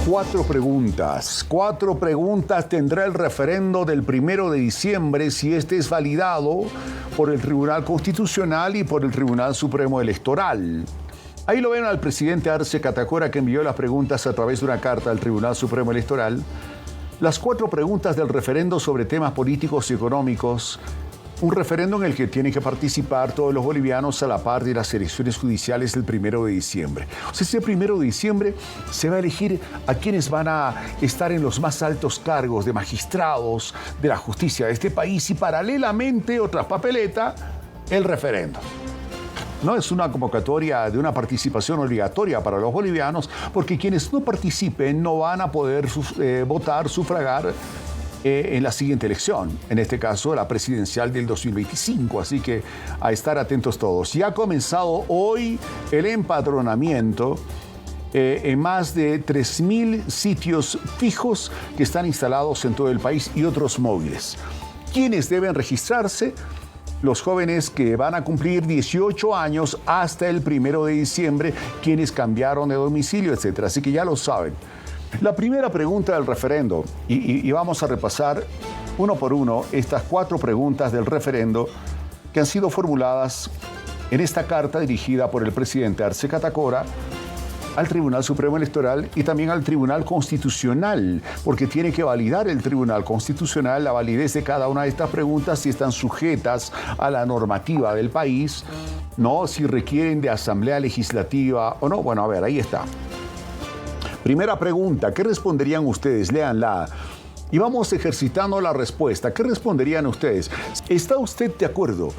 Cuatro preguntas tendrá el referendo del 1 de diciembre si este es validado por el Tribunal Constitucional y por el Tribunal Supremo Electoral. Ahí lo ven al presidente Arce Catacora, que envió las preguntas a través de una carta al Tribunal Supremo Electoral. Las 4 preguntas del referendo sobre temas políticos y económicos. Un referendo en el que tienen que participar todos los bolivianos a la par de las elecciones judiciales del 1 de diciembre. O sea, ese 1 de diciembre se va a elegir a quienes van a estar en los más altos cargos de magistrados de la justicia de este país y paralelamente, otra papeleta, el referendo. No es una convocatoria de una participación obligatoria para los bolivianos, porque quienes no participen no van a poder votar, sufragar en la siguiente elección, en este caso la presidencial del 2025, así que a estar atentos todos. Ya ha comenzado hoy el empadronamiento en más de 3.000 sitios fijos que están instalados en todo el país y otros móviles. ¿Quiénes deben registrarse? Los jóvenes que van a cumplir 18 años hasta el 1 de diciembre, quienes cambiaron de domicilio, etc. Así que ya lo saben. La primera pregunta del referendo, y vamos a repasar uno por uno estas 4 preguntas del referendo que han sido formuladas en esta carta dirigida por el presidente Arce Catacora al Tribunal Supremo Electoral y también al Tribunal Constitucional, porque tiene que validar el Tribunal Constitucional la validez de cada una de estas preguntas, si están sujetas a la normativa del país, ¿no? Si requieren de asamblea legislativa o no. Bueno, a ver, ahí está. Primera pregunta, ¿qué responderían ustedes? Léanla. Y vamos ejercitando la respuesta. ¿Qué responderían ustedes? ¿Está usted de acuerdo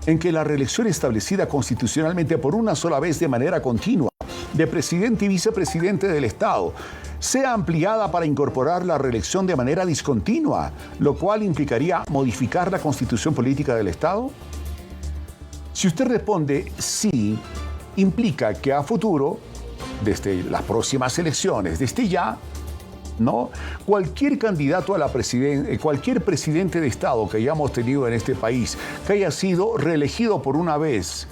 en que la reelección establecida constitucionalmente por una sola vez de manera continua de presidente y vicepresidente del Estado sea ampliada para incorporar la reelección de manera discontinua, lo cual implicaría modificar la constitución política del Estado? Si usted responde sí, implica que a futuro, desde las próximas elecciones, desde ya, ¿no? Cualquier candidato a la presidencia, cualquier presidente de Estado que hayamos tenido en este país, que haya sido reelegido por una vez,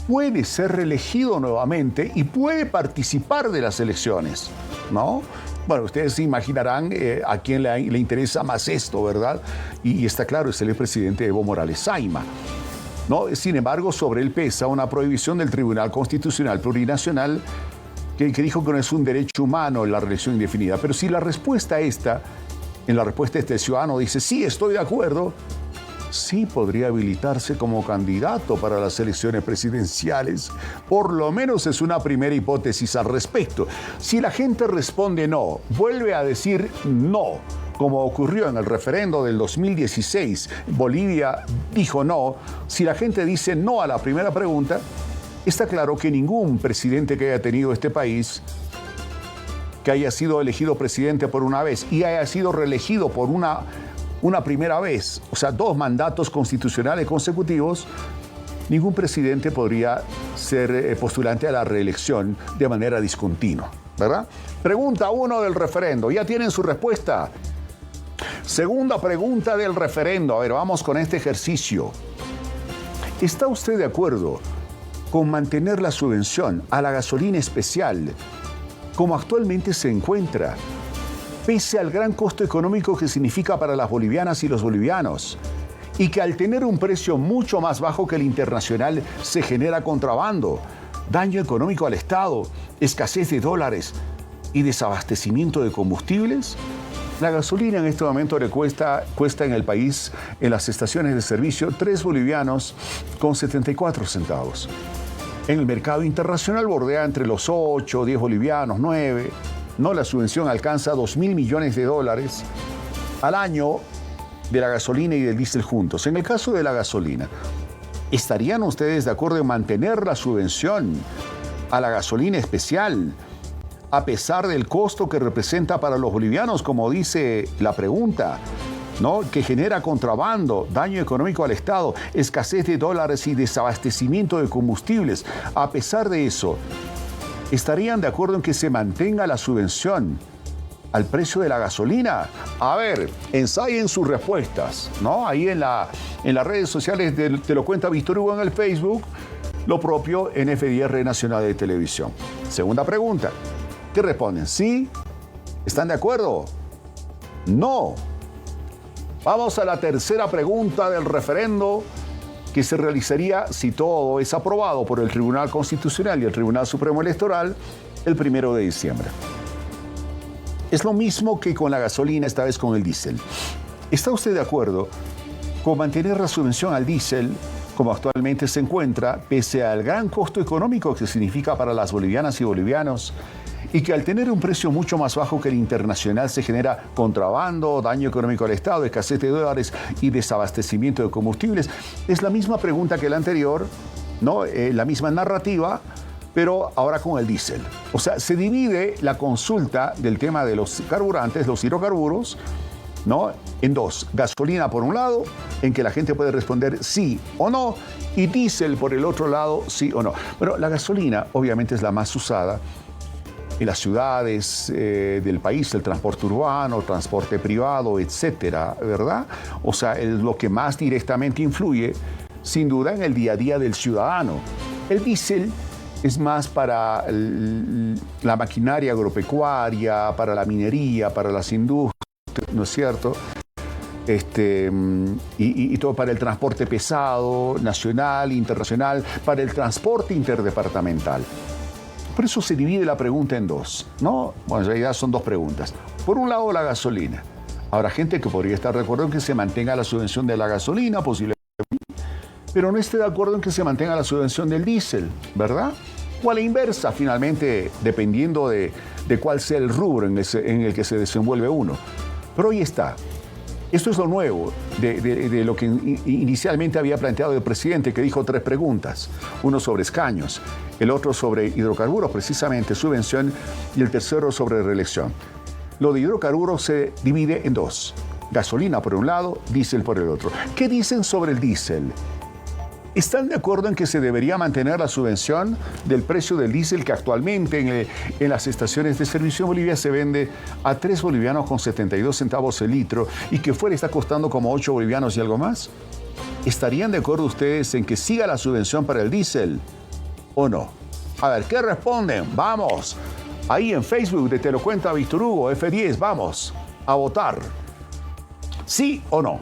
puede ser reelegido nuevamente y puede participar de las elecciones, ¿no? Bueno, ustedes se imaginarán a quién le interesa más esto, ¿verdad? Y está claro, es el presidente Evo Morales Saima, ¿no? Sin embargo, sobre él pesa una prohibición del Tribunal Constitucional Plurinacional que dijo que no es un derecho humano la reelección indefinida. Pero si la respuesta esta, en la respuesta este ciudadano dice, sí, estoy de acuerdo, sí podría habilitarse como candidato para las elecciones presidenciales. Por lo menos es una primera hipótesis al respecto. Si la gente responde no, vuelve a decir no, como ocurrió en el referendo del 2016, Bolivia dijo no. Si la gente dice no a la primera pregunta, está claro que ningún presidente que haya tenido este país, que haya sido elegido presidente por una vez y haya sido reelegido por una primera vez, o sea, 2 mandatos constitucionales consecutivos, ningún presidente podría ser postulante a la reelección de manera discontinua, ¿verdad? Pregunta 1 del referendo. ¿Ya tienen su respuesta? Segunda pregunta del referendo. A ver, vamos con este ejercicio. ¿Está usted de acuerdo con mantener la subvención a la gasolina especial como actualmente se encuentra, pese al gran costo económico que significa para las bolivianas y los bolivianos, y que al tener un precio mucho más bajo que el internacional se genera contrabando, daño económico al Estado, escasez de dólares y desabastecimiento de combustibles? La gasolina en este momento le cuesta en el país, en las estaciones de servicio, 3 bolivianos con 74 centavos. En el mercado internacional bordea entre los 8, 10 bolivianos, 9. No, la subvención alcanza 2.000 millones de dólares al año de la gasolina y del diésel juntos. En el caso de la gasolina, ¿estarían ustedes de acuerdo en mantener la subvención a la gasolina especial, a pesar del costo que representa para los bolivianos, como dice la pregunta, ¿no? Que genera contrabando, daño económico al Estado, escasez de dólares y desabastecimiento de combustibles? A pesar de eso, ¿estarían de acuerdo en que se mantenga la subvención al precio de la gasolina? A ver, ensayen sus respuestas, ¿no? Ahí en las redes sociales Te lo cuenta Víctor Hugo en el Facebook, lo propio en FDR Nacional de Televisión. Segunda pregunta, ¿qué responden? ¿Sí ¿Están de acuerdo? No. Vamos a la tercera pregunta del referendo que se realizaría si todo es aprobado por el Tribunal Constitucional y el Tribunal Supremo Electoral el 1 de diciembre. Es lo mismo que con la gasolina, esta vez con el diésel. ¿Está usted de acuerdo con mantener la subvención al diésel como actualmente se encuentra, pese al gran costo económico que significa para las bolivianas y bolivianos, y que al tener un precio mucho más bajo que el internacional se genera contrabando, daño económico al Estado, escasez de dólares y desabastecimiento de combustibles? Es la misma pregunta que la anterior, ¿no? La misma narrativa, pero ahora con el diésel. O sea, se divide la consulta del tema de los carburantes, los hidrocarburos, ¿no?, en dos. Gasolina por un lado, en que la gente puede responder sí o no, y diésel por el otro lado, sí o no. Pero la gasolina obviamente es la más usada en las ciudades del país, el transporte urbano, transporte privado, etcétera, ¿verdad? O sea, es lo que más directamente influye, sin duda, en el día a día del ciudadano. El diésel es más para la maquinaria agropecuaria, para la minería, para las industrias, ¿no es cierto? Y todo para el transporte pesado, nacional, internacional, para el transporte interdepartamental. Por eso se divide la pregunta en dos, ¿no? Bueno, en realidad son dos preguntas. Por un lado, la gasolina. Habrá gente que podría estar de acuerdo en que se mantenga la subvención de la gasolina, posiblemente, pero no esté de acuerdo en que se mantenga la subvención del diésel, ¿verdad? O a la inversa, finalmente, dependiendo de cuál sea el rubro en el que se desenvuelve uno. Pero ahí está. Esto es lo nuevo de lo que inicialmente había planteado el presidente, que dijo 3 preguntas. Uno sobre escaños, el otro sobre hidrocarburos, precisamente subvención, y el tercero sobre reelección. Lo de hidrocarburos se divide en 2. Gasolina por un lado, diésel por el otro. ¿Qué dicen sobre el diésel? ¿Están de acuerdo en que se debería mantener la subvención del precio del diésel, que actualmente en las estaciones de servicio en Bolivia se vende a 3 bolivianos con 72 centavos el litro y que fuera está costando como 8 bolivianos y algo más? ¿Estarían de acuerdo ustedes en que siga la subvención para el diésel o no? A ver, ¿qué responden? Vamos. Ahí en Facebook de Te lo cuenta Víctor Hugo, F10, vamos a votar. ¿Sí o no?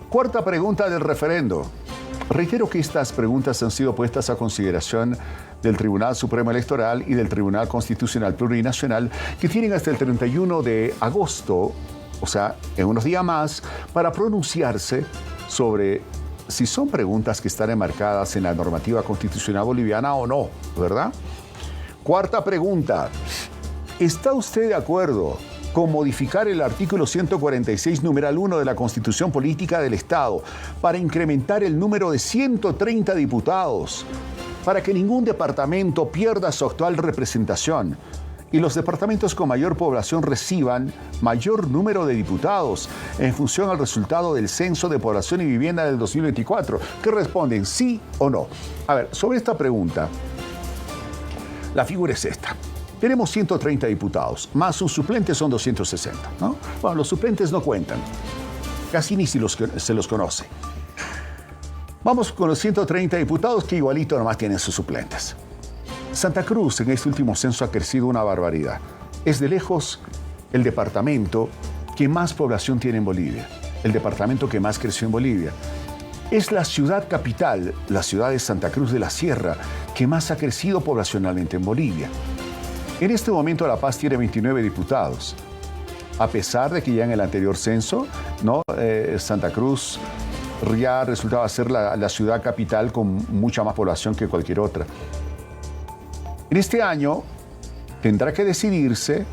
Cuarta pregunta del referendo. Reitero que estas preguntas han sido puestas a consideración del Tribunal Supremo Electoral y del Tribunal Constitucional Plurinacional, que tienen hasta el 31 de agosto, o sea, en unos días más, para pronunciarse sobre si son preguntas que están enmarcadas en la normativa constitucional boliviana o no, ¿verdad? Cuarta pregunta. ¿Está usted de acuerdo con modificar el artículo 146, numeral 1 de la Constitución Política del Estado para incrementar el número de 130 diputados, para que ningún departamento pierda su actual representación y los departamentos con mayor población reciban mayor número de diputados en función al resultado del Censo de Población y Vivienda del 2024? ¿Qué responden, sí o no? A ver, sobre esta pregunta, la figura es esta. Tenemos 130 diputados, más sus suplentes son 260, ¿no? Bueno, los suplentes no cuentan, casi ni se los conoce. Vamos con los 130 diputados que igualito nomás tienen sus suplentes. Santa Cruz en este último censo ha crecido una barbaridad. Es de lejos el departamento que más población tiene en Bolivia, el departamento que más creció en Bolivia. Es la ciudad capital, la ciudad de Santa Cruz de la Sierra, que más ha crecido poblacionalmente en Bolivia. En este momento La Paz tiene 29 diputados, a pesar de que ya en el anterior censo, ¿no? Santa Cruz ya resultaba ser la ciudad capital con mucha más población que cualquier otra. En este año tendrá que decidirse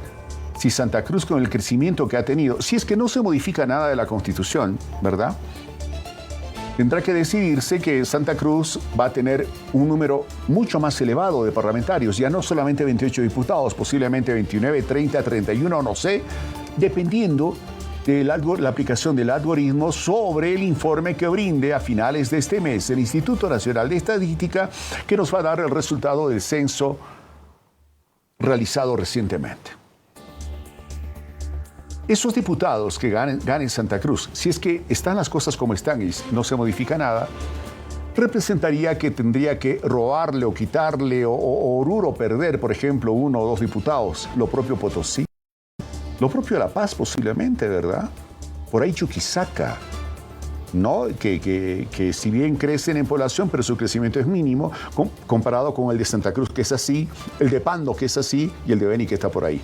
si Santa Cruz, con el crecimiento que ha tenido, si es que no se modifica nada de la Constitución, ¿verdad?, tendrá que decidirse que Santa Cruz va a tener un número mucho más elevado de parlamentarios, ya no solamente 28 diputados, posiblemente 29, 30, 31, no sé, dependiendo de la aplicación del algoritmo sobre el informe que brinde a finales de este mes el Instituto Nacional de Estadística, que nos va a dar el resultado del censo realizado recientemente. Esos diputados que ganen Santa Cruz, si es que están las cosas como están y no se modifica nada, representaría que tendría que robarle o quitarle o Oruro perder, por ejemplo, 1 o 2 diputados, lo propio Potosí, Lo propio de La Paz posiblemente, ¿verdad? Por ahí Chuquisaca, ¿no? Que si bien crecen en población, pero su crecimiento es mínimo, comparado con el de Santa Cruz, que es así, el de Pando, que es así, y el de Beni, que está por ahí.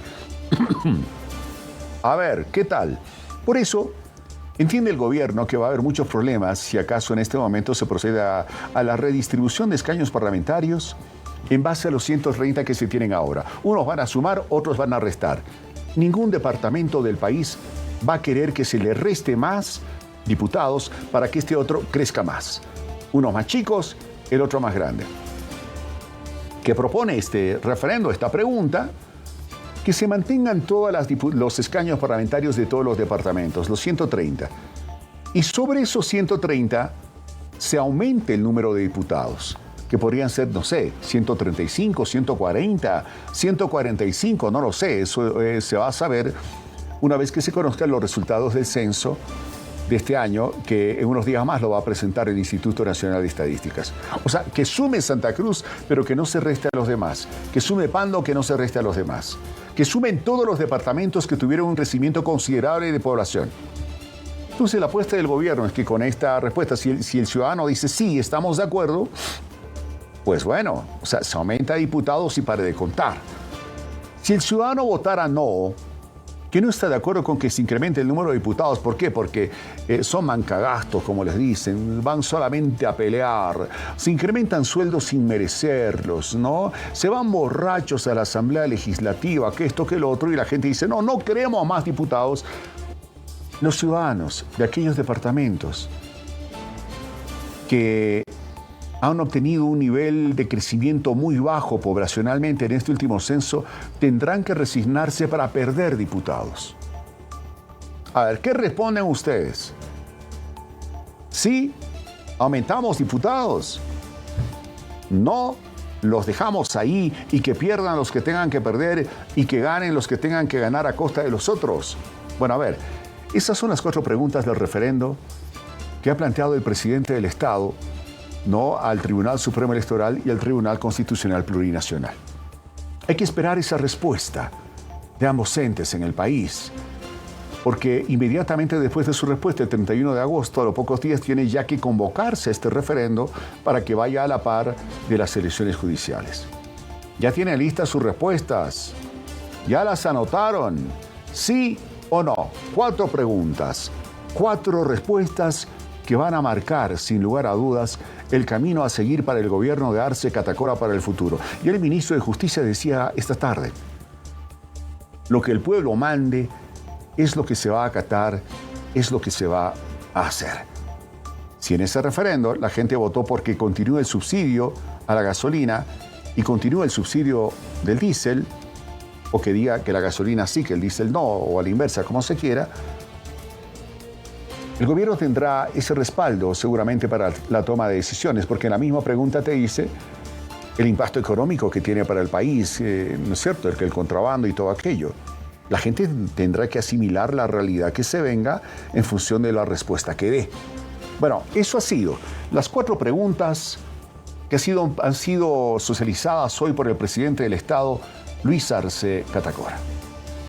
A ver, ¿qué tal? Por eso, entiende el gobierno que va a haber muchos problemas si acaso en este momento se procede a la redistribución de escaños parlamentarios en base a los 130 que se tienen ahora. Unos van a sumar, otros van a restar. Ningún departamento del país va a querer que se le reste más diputados para que este otro crezca más. Unos más chicos, el otro más grande. ¿Qué propone este referendo, esta pregunta? Que se mantengan todos los escaños parlamentarios de todos los departamentos, los 130. Y sobre esos 130 se aumente el número de diputados, que podrían ser, no sé, 135, 140, 145, no lo sé, eso se va a saber una vez que se conozcan los resultados del censo de este año, que en unos días más lo va a presentar el Instituto Nacional de Estadísticas. O sea, que sume Santa Cruz, pero que no se reste a los demás. Que sume Pando, que no se reste a los demás. Que sumen todos los departamentos que tuvieron un crecimiento considerable de población. Entonces, la apuesta del gobierno es que con esta respuesta, si el ciudadano dice sí, estamos de acuerdo, pues bueno, o sea, se aumenta diputados y pare de contar. Si el ciudadano votara no, que no está de acuerdo con que se incremente el número de diputados. ¿Por qué? Porque son mancagastos, como les dicen, van solamente a pelear, se incrementan sueldos sin merecerlos, ¿no? Se van borrachos a la Asamblea Legislativa, que esto, que lo otro, y la gente dice, no, no queremos más diputados. Los ciudadanos de aquellos departamentos que han obtenido un nivel de crecimiento muy bajo poblacionalmente en este último censo, tendrán que resignarse para perder diputados. A ver, ¿qué responden ustedes? ¿Sí? ¿Aumentamos diputados? ¿No? ¿Los dejamos ahí y que pierdan los que tengan que perder y que ganen los que tengan que ganar a costa de los otros? Bueno, a ver, esas son las 4 preguntas del referendo que ha planteado el presidente del Estado, no al Tribunal Supremo Electoral y al Tribunal Constitucional Plurinacional. Hay que esperar esa respuesta de ambos entes en el país, porque inmediatamente después de su respuesta, el 31 de agosto, a los pocos días, tiene ya que convocarse este referendo para que vaya a la par de las elecciones judiciales. Ya tienen listas sus respuestas, ya las anotaron, sí o no. 4 preguntas, 4 respuestas que van a marcar, sin lugar a dudas, el camino a seguir para el gobierno de Arce Catacora para el futuro. Y el ministro de Justicia decía esta tarde, lo que el pueblo mande es lo que se va a acatar, es lo que se va a hacer. Si en ese referendo la gente votó porque continúe el subsidio a la gasolina y continúe el subsidio del diésel, o que diga que la gasolina sí, que el diésel no, o a la inversa, como se quiera, el gobierno tendrá ese respaldo seguramente para la toma de decisiones, porque en la misma pregunta te dice el impacto económico que tiene para el país, ¿no es cierto?, el contrabando y todo aquello. La gente tendrá que asimilar la realidad que se venga en función de la respuesta que dé. Bueno, eso ha sido las 4 preguntas que han sido socializadas hoy por el presidente del Estado, Luis Arce Catacora.